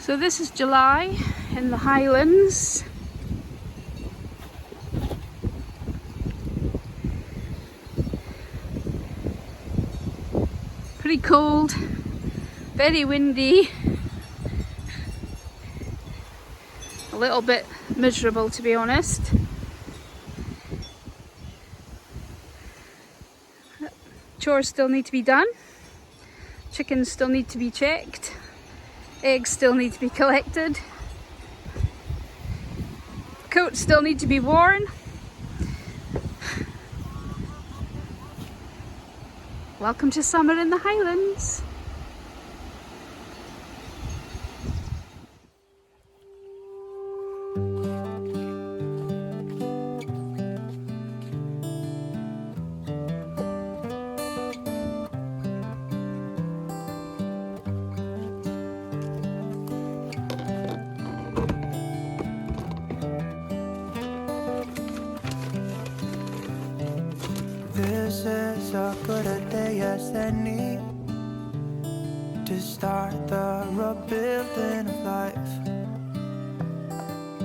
So this is July in the Highlands. Pretty cold, very windy, a little bit miserable to be honest. Chores still need to be done, chickens still need to be checked, eggs still need to be collected, coats still need to be worn. Welcome to summer in the Highlands. This is as good a day as any to start the rebuilding of life.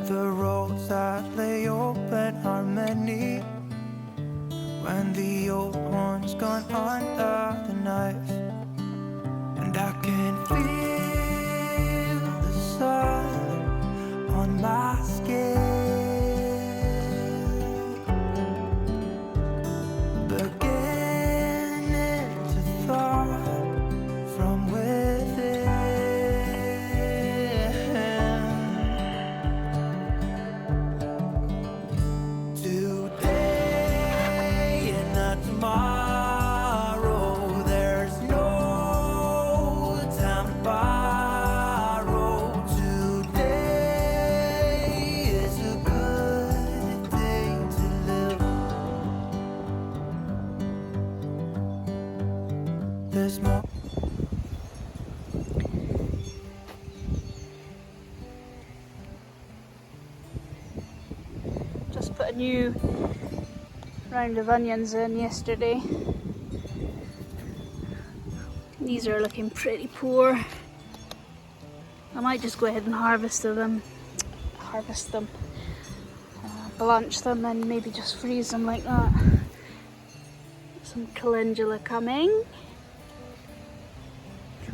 The roads that lay open are many when the old one's gone under the knife. And I can feel the sun on my skin, Just put a new round of onions in yesterday. These are looking pretty poor. I might just go ahead and harvest them, blanch them and maybe just freeze them like that. Some calendula coming.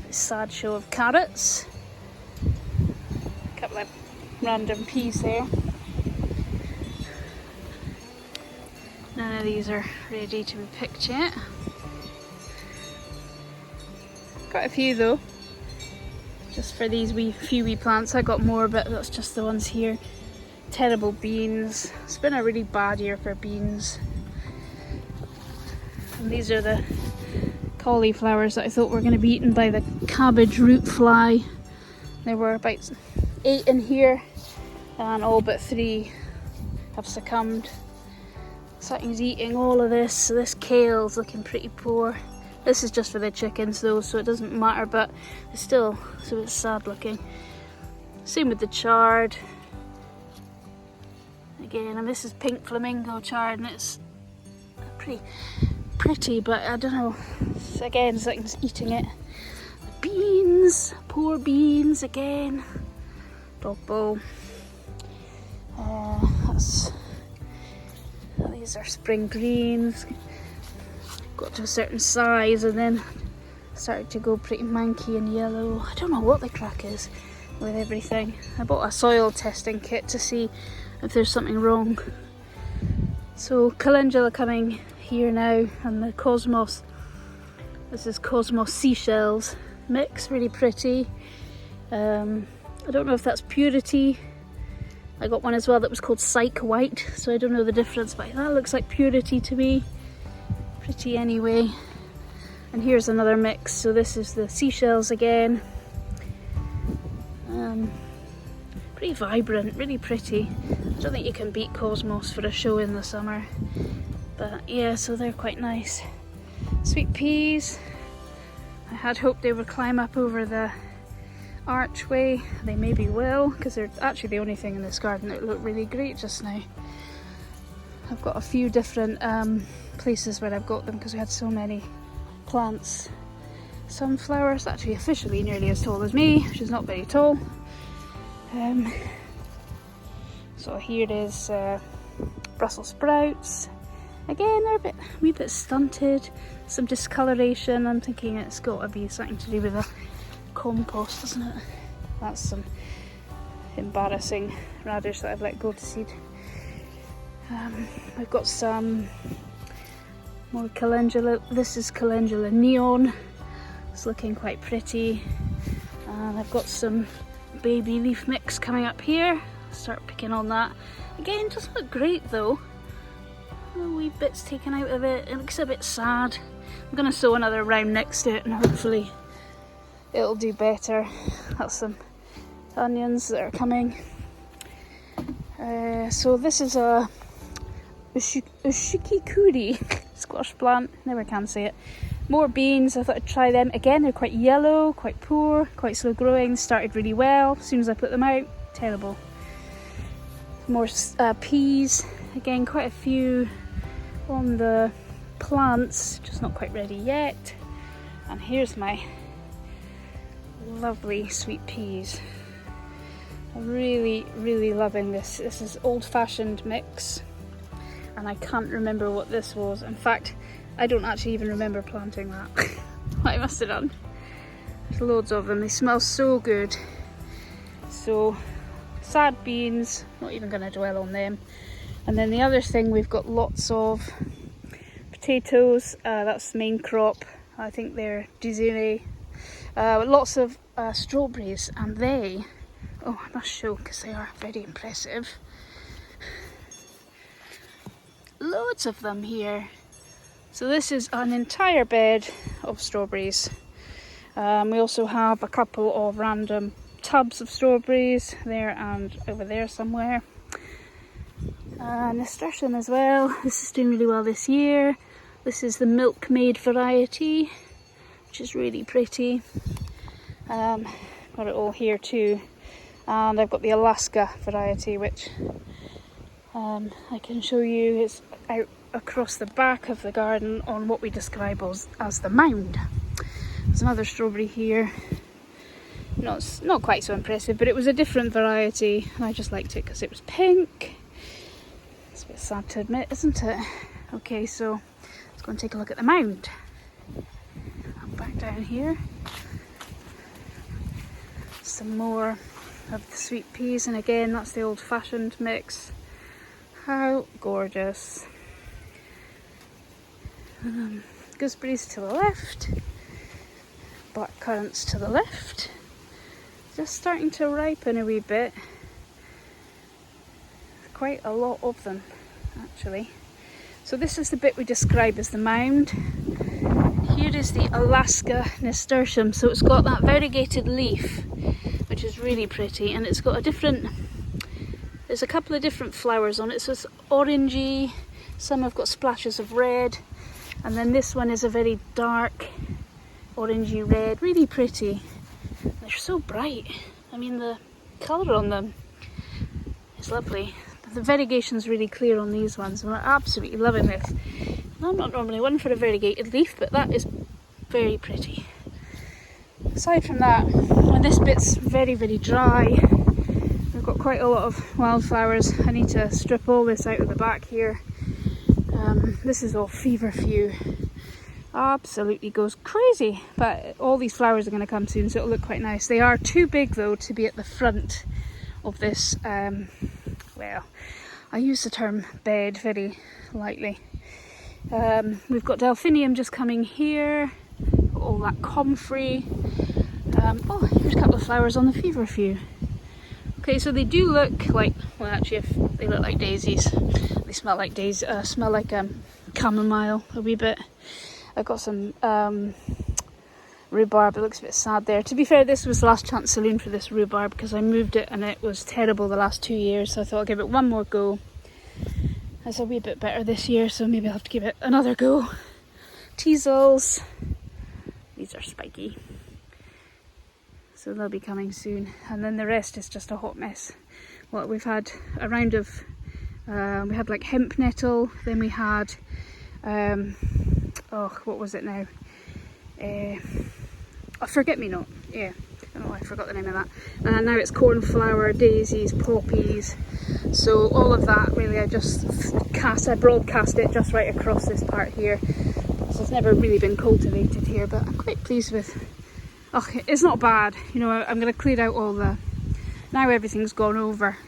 A sad show of carrots. A couple of random peas there. None of these are ready to be picked yet. Got a few though, just for these few wee plants. I got more, but that's just the ones here. Terrible beans. It's been a really bad year for beans. And these are the cauliflowers that I thought were going to be eaten by the cabbage root fly. There were about 8 in here, and all but 3 have succumbed. Something's eating all of this, so this kale's looking pretty poor. This is just for the chickens though, so it doesn't matter, but it's still, so it's sad looking. Same with the chard. Again, and this is pink flamingo chard, and it's pretty, but I don't know. Again, something's eating it. The beans, poor beans again. Dog bowl. These are spring greens. Got to a certain size and then started to go pretty manky and yellow. I don't know what the crack is with everything. I bought a soil testing kit to see if there's something wrong. So calendula coming here now, and the cosmos. This is cosmos seashells mix, really pretty. I don't know if that's purity. I got one as well that was called Psych White, so I don't know the difference, but that looks like purity to me. Pretty anyway. And here's another mix, so this is the seashells again. Pretty vibrant, really pretty. I don't think you can beat cosmos for a show in the summer. But yeah, so they're quite nice. Sweet peas. I had hoped they would climb up over the archway. They maybe will, because they're actually the only thing in this garden that look really great just now. I've got a few different places where I've got them because we had so many plants. Sunflowers, actually officially nearly as tall as me. She's not very tall. So here is Brussels sprouts. Again, they're a wee bit stunted, some discoloration. I'm thinking it's got to be something to do with the compost, isn't it? That's some embarrassing radish that I've let go to seed. I've got some more calendula. This is calendula neon. It's looking quite pretty. And I've got some baby leaf mix coming up here. Start picking on that. Again, doesn't look great though. Wee bits taken out of it. It looks a bit sad. I'm going to sow another round next to it and hopefully it'll do better. That's some onions that are coming. So this is a ushikikuri squash plant. Never can say it. More beans. I thought I'd try them. Again, they're quite yellow, quite poor, quite slow growing. Started really well. As soon as I put them out, terrible. More peas. Again, quite a few on the plants, just not quite ready yet. And here's my lovely sweet peas. I'm really, really loving this. This is old-fashioned mix, and I can't remember what this was. In fact, I don't actually even remember planting that. What I must have done. There's loads of them. They smell so good. So, sad beans, not even going to dwell on them. And then the other thing, we've got lots of potatoes. That's the main crop. I think they're Dizere. Lots of strawberries, and they, oh, I must show because they are very impressive. Loads of them here. So this is an entire bed of strawberries. We also have a couple of random tubs of strawberries there and over there somewhere. Nasturtium as well. This is doing really well this year. This is the milkmaid variety, which is really pretty. Got it all here too. And I've got the Alaska variety, which I can show you. It's out across the back of the garden on what we describe as the mound. There's another strawberry here. Not quite so impressive, but it was a different variety and I just liked it because it was pink. It's a bit sad to admit, isn't it? Okay, so let's go and take a look at the mound. I'm back down here. Some more of the sweet peas, and again, that's the old-fashioned mix. How gorgeous. Gooseberries to the left, black currants to the left. Just starting to ripen a wee bit. Quite a lot of them actually. So this is the bit we describe as the mound. Here is the Alaska Nasturtium. So it's got that variegated leaf, which is really pretty, and it's got there's a couple of different flowers on it. So it's orangey, some have got splashes of red, and then this one is a very dark orangey red, really pretty. They're so bright. I mean, the colour on them is lovely. The variegation's really clear on these ones, and we're absolutely loving this. And I'm not normally one for a variegated leaf, but that is very pretty. Aside from that, when this bit's very, very dry, we've got quite a lot of wildflowers. I need to strip all this out of the back here. This is all feverfew. Absolutely goes crazy, but all these flowers are going to come soon, so it'll look quite nice. They are too big though to be at the front of this, well, I use the term bed very lightly. We've got delphinium just coming here, got all that comfrey. Oh, here's a couple of flowers on the feverfew. Okay, so they do look like, well actually if they look like daisies, they smell like chamomile a wee bit. I've got some rhubarb. It looks a bit sad there. To be fair, this was the last chance saloon for this rhubarb because I moved it and it was terrible the last 2 years, so I thought I'd give it one more go. It's a wee bit better this year, so maybe I'll have to give it another go. Teasels. These are spiky, so they'll be coming soon. And then the rest is just a hot mess. Well, we've had a round of, we had like hemp nettle, then we had, oh, what was it now? A forget-me-not, yeah. don't know, I forgot the name of that. And now it's cornflower, daisies, poppies. So all of that really, I broadcast it just right across this part here. So it's never really been cultivated here, but I'm quite pleased with. Oh, it's not bad. You know, I'm going to clear out all the. Now everything's gone over.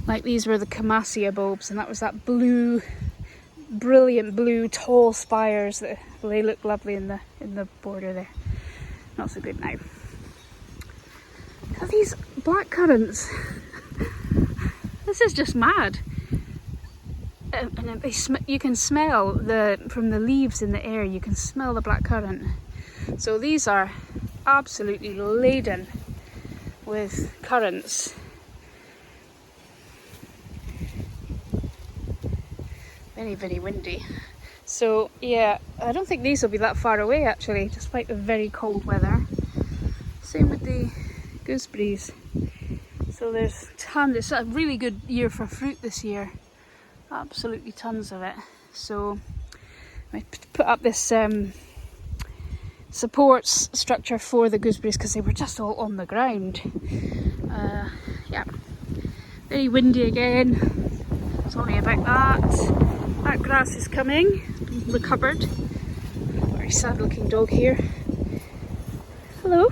Like these were the Camassia bulbs, and that was that blue, brilliant blue, tall spires that they look lovely in the border there. Not so good now. These black currants. This is just mad. And you can smell from the leaves in the air. You can smell the black currant. So these are absolutely laden with currants. Very, very windy. So yeah, I don't think these will be that far away actually, despite the very cold weather. Same with the gooseberries. So there's tons. It's a really good year for fruit this year. Absolutely tons of it. So I put up this support structure for the gooseberries because they were just all on the ground. Yeah, very windy again. Sorry about that. That grass is coming, recovered. Very sad looking dog here. Hello.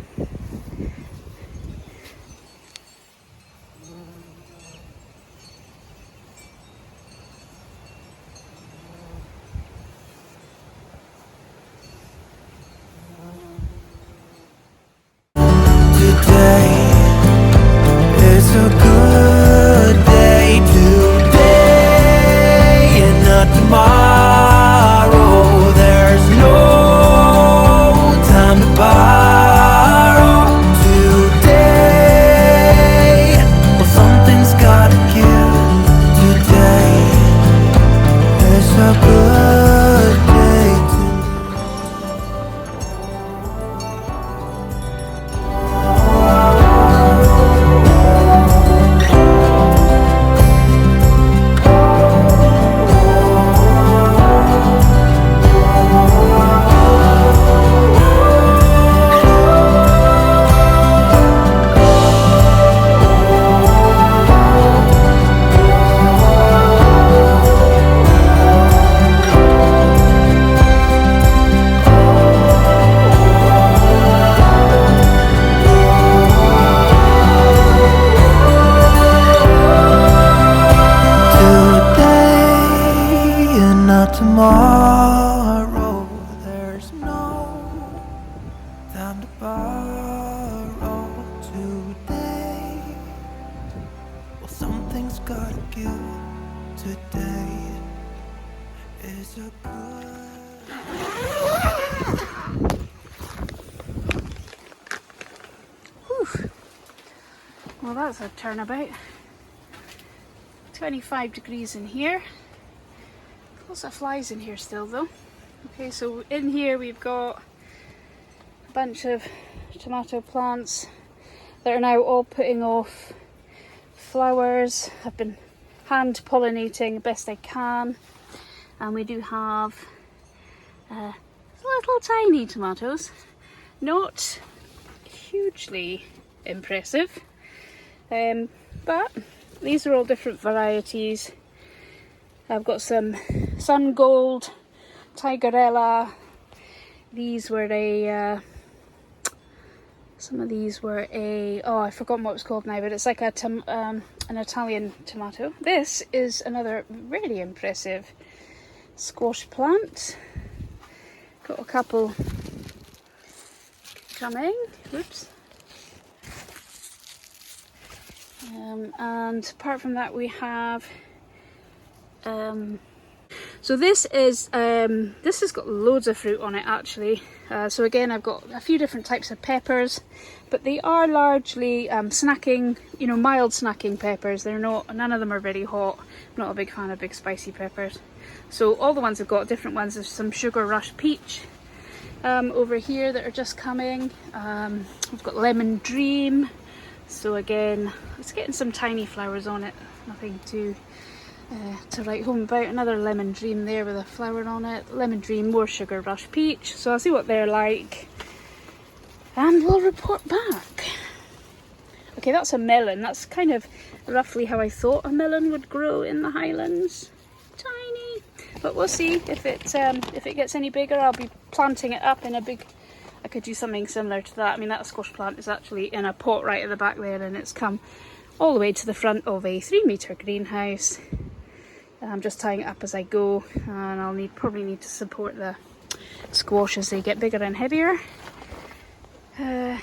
Tomorrow, there's no time to borrow today. Well, something's gotta give. Today is a good. Whew. Well, that's a turnabout. 25 degrees in here. Lots of flies in here still though. Okay, so in here we've got a bunch of tomato plants that are now all putting off flowers. I've been hand pollinating best I can, and we do have little tiny tomatoes, not hugely impressive, but these are all different varieties. I've got some Sun Gold, Tigerella. These were some of these were oh, I've forgotten what it was called now, but it's like an Italian tomato. This is another really impressive squash plant. Got a couple coming. Whoops. And apart from that, we have. So this has got loads of fruit on it actually. So again, I've got a few different types of peppers, but they are largely snacking, you know, mild snacking peppers. None of them are very hot. I'm not a big fan of big spicy peppers. So all the ones I've got different ones. There's some Sugar Rush Peach over here that are just coming. We've got Lemon Dream. So again, it's getting some tiny flowers on it. Nothing to write home about. Another Lemon Dream there with a flower on it. Lemon Dream, more Sugar Rush Peach. So I'll see what they're like. and we'll report back. Okay, that's a melon. That's kind of roughly how I thought a melon would grow in the Highlands. Tiny, but we'll see if it gets any bigger. I'll be planting it up in a big. I could do something similar to that. I mean, that squash plant is actually in a pot right at the back there, and it's come all the way to the front of a 3-metre greenhouse. I'm just tying it up as I go, and I'll probably need to support the squash as they get bigger and heavier. That's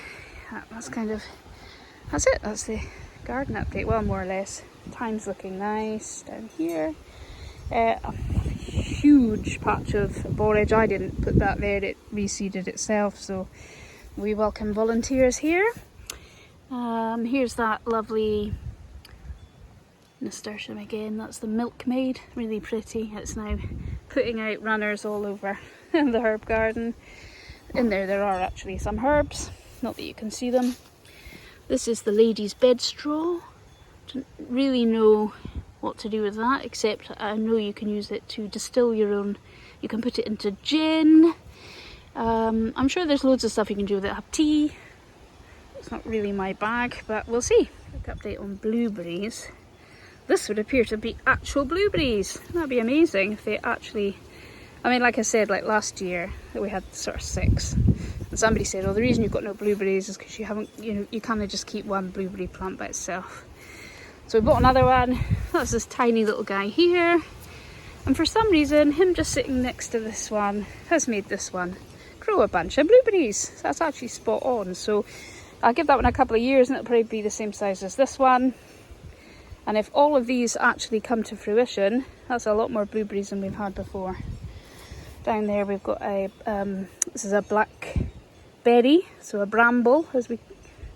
it. That's the garden update. Well, more or less. Thyme's looking nice down here. A huge patch of borage. I didn't put that there, it reseeded itself, so we welcome volunteers here. Here's that lovely Nasturtium again. That's the milkmaid, really pretty. It's now putting out runners all over the herb garden. In there are actually some herbs, not that you can see them. This is the lady's bed straw. Don't really know what to do with that, except I know you can use it to distill your own. You can put it into gin. I'm sure there's loads of stuff you can do with it. Have tea. It's not really my bag, but we'll see. Quick update on blueberries. This would appear to be actual blueberries. That'd be amazing if they actually. I mean, like I said, like last year we had sort of 6, and somebody said, "Oh, the reason you've got no blueberries is because you haven't, you kind of just keep one blueberry plant by itself." So we bought another one. That's this tiny little guy here, and for some reason, him just sitting next to this one has made this one grow a bunch of blueberries. So that's actually spot on. So I'll give that one a couple of years, and it'll probably be the same size as this one. And if all of these actually come to fruition, that's a lot more blueberries than we've had before. Down there we've got a, this is a blackberry, so a bramble as we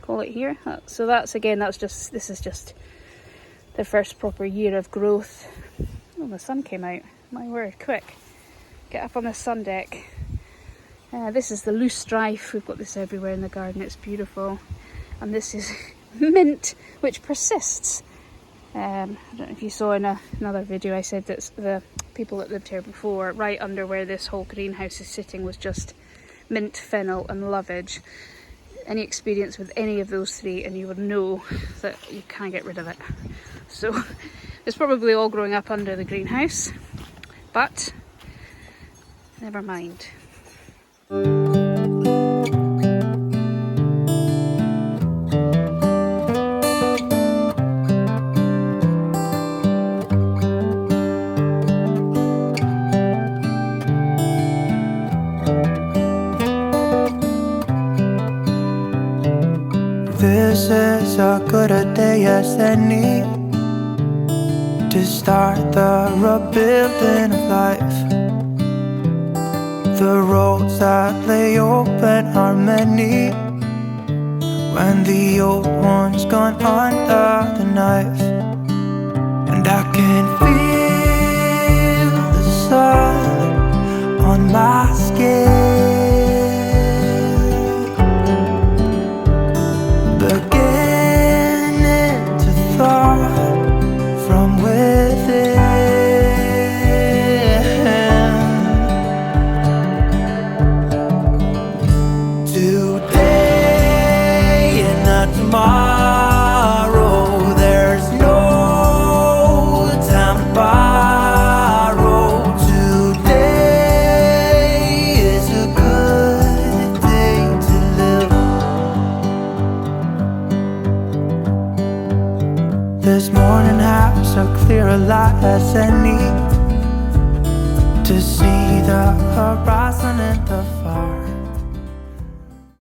call it here. So this is just the first proper year of growth. Oh, the sun came out, my word, quick. Get up on the sun deck. This is the loose strife, we've got this everywhere in the garden, it's beautiful. And this is mint, which persists. I don't know if you saw in another video I said that the people that lived here before, right under where this whole greenhouse is sitting, was just mint, fennel and lovage. Any experience with any of those 3 and you would know that you can't get rid of it. So it's probably all growing up under the greenhouse, but never mind. This is as good a day as any to start the rebuilding of life. The roads that lay open are many when the old one's gone under the knife. And I can feel the sun on my skin, beginning to thaw from within. Today and not tomorrow, there's no time to borrow. Today is a good day to live. This morning has a clear light as any to see the horizon.